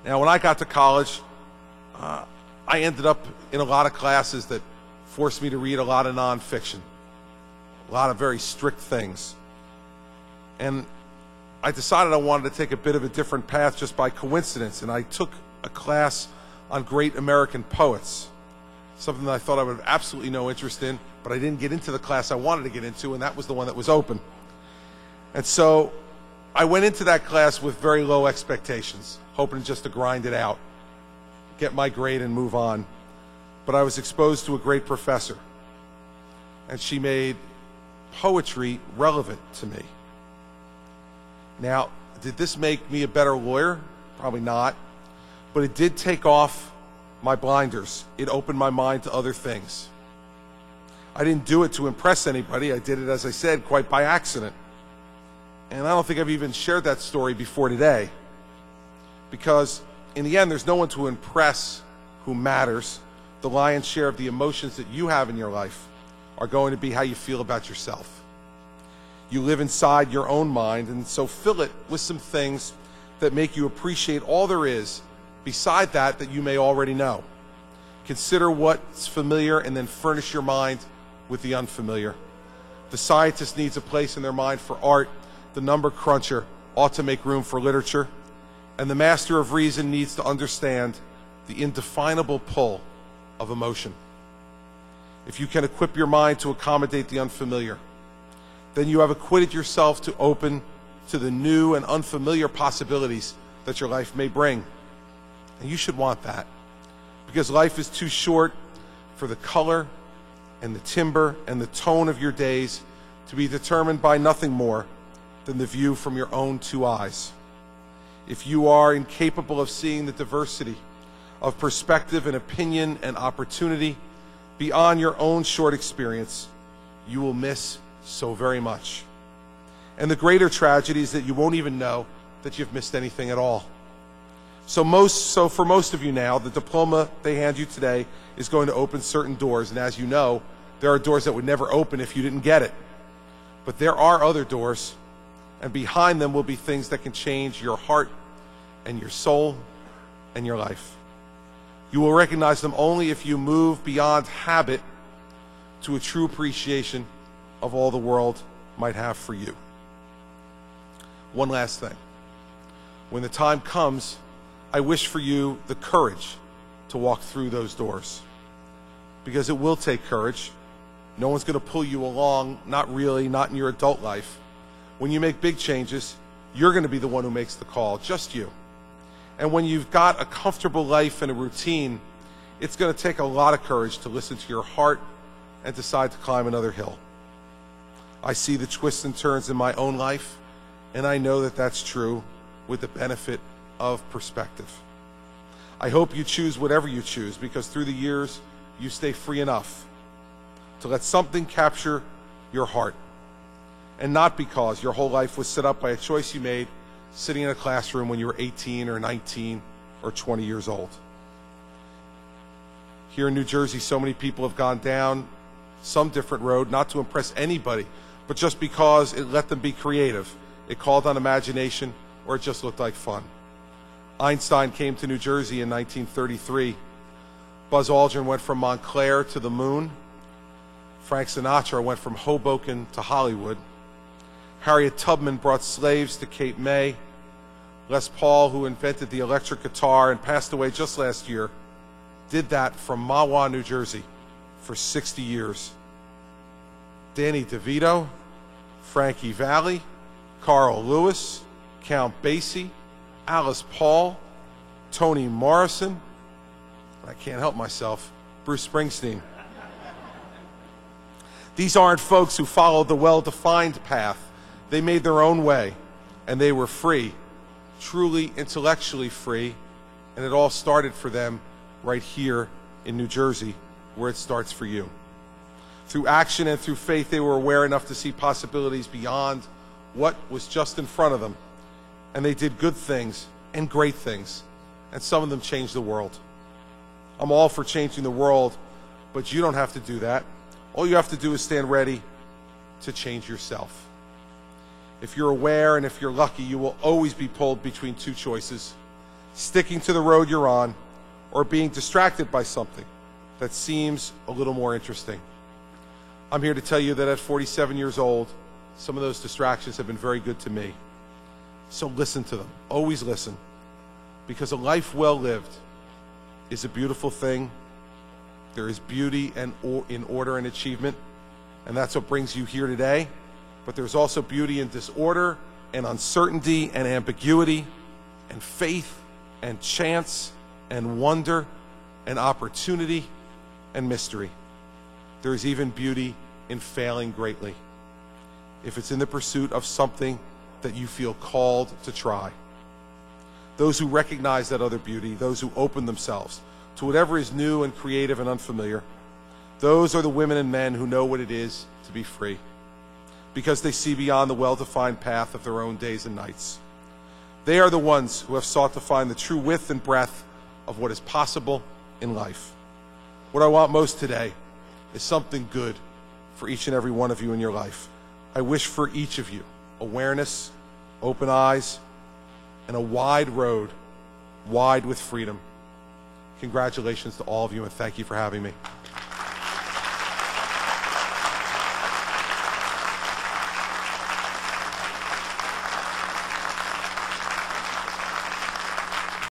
Now, when I got to college, I ended up in a lot of classes that forced me to read a lot of nonfiction, a lot of very strict things. And I decided I wanted to take a bit of a different path just by coincidence, and I took a class on great American poets, something that I thought I would have absolutely no interest in, but I didn't get into the class I wanted to get into, and that was the one that was open. And so I went into that class with very low expectations, hoping just to grind it out, get my grade and move on. But I was exposed to a great professor, and she made poetry relevant to me. Now, did this make me a better lawyer? Probably not. But it did take off my blinders. It opened my mind to other things. I didn't do it to impress anybody. I did it, as I said, quite by accident. And I don't think I've even shared that story before today. Because in the end, there's no one to impress who matters. The lion's share of the emotions that you have in your life are going to be how you feel about yourself. You live inside your own mind, and so fill it with some things that make you appreciate all there is beside that you may already know. Consider what's familiar and then furnish your mind with the unfamiliar. The scientist needs a place in their mind for art. The number cruncher ought to make room for literature. And the master of reason needs to understand the indefinable pull of emotion. If you can equip your mind to accommodate the unfamiliar, then you have acquitted yourself to open to the new and unfamiliar possibilities that your life may bring. And you should want that, because life is too short for the color and the timbre and the tone of your days to be determined by nothing more than the view from your own two eyes. If you are incapable of seeing the diversity of perspective and opinion and opportunity beyond your own short experience, you will miss so very much. And the greater tragedy is that you won't even know that you've missed anything at all. So for most of you now, the diploma they hand you today is going to open certain doors. And as you know, there are doors that would never open if you didn't get it. But there are other doors, and behind them will be things that can change your heart and your soul and your life. You will recognize them only if you move beyond habit to a true appreciation of all the world might have for you. One last thing. When the time comes, I wish for you the courage to walk through those doors, because it will take courage. No one's going to pull you along, not really, not in your adult life. When you make big changes, you're going to be the one who makes the call, just you. And when you've got a comfortable life and a routine, it's going to take a lot of courage to listen to your heart and decide to climb another hill. I see the twists and turns in my own life, and I know that that's true with the benefit of perspective. I hope you choose whatever you choose, because through the years, you stay free enough to let something capture your heart, and not because your whole life was set up by a choice you made sitting in a classroom when you were 18 or 19 or 20 years old. Here in New Jersey, so many people have gone down some different road, not to impress anybody, but just because it let them be creative. It called on imagination, or it just looked like fun. Einstein came to New Jersey in 1933. Buzz Aldrin went from Montclair to the moon. Frank Sinatra went from Hoboken to Hollywood. Harriet Tubman brought slaves to Cape May. Les Paul, who invented the electric guitar and passed away just last year, did that from Mahwah, New Jersey for 60 years. Danny DeVito, Frankie Valli, Carl Lewis, Count Basie, Alice Paul, Toni Morrison, I can't help myself, Bruce Springsteen. These aren't folks who followed the well-defined path. They made their own way, and they were free, truly intellectually free, and it all started for them right here in New Jersey, where it starts for you. Through action and through faith, they were aware enough to see possibilities beyond what was just in front of them, and they did good things and great things, and some of them changed the world. I'm all for changing the world, but you don't have to do that. All you have to do is stand ready to change yourself. If you're aware and if you're lucky, you will always be pulled between two choices. sticking to the road you're on, or being distracted by something that seems a little more interesting. I'm here to tell you that at 47 years old, some of those distractions have been very good to me. So listen to them. Always listen. Because a life well lived is a beautiful thing. There is beauty in order and achievement, and that's what brings you here today. But there's also beauty in disorder and uncertainty and ambiguity and faith and chance and wonder and opportunity and mystery. There is even beauty in failing greatly, if it's in the pursuit of something that you feel called to try. Those who recognize that other beauty, those who open themselves to whatever is new and creative and unfamiliar, those are the women and men who know what it is to be free, because they see beyond the well-defined path of their own days and nights. They are the ones who have sought to find the true width and breadth of what is possible in life. What I want most today is something good for each and every one of you in your life. I wish for each of you awareness, open eyes, and a wide road, wide with freedom. Congratulations to all of you, and thank you for having me.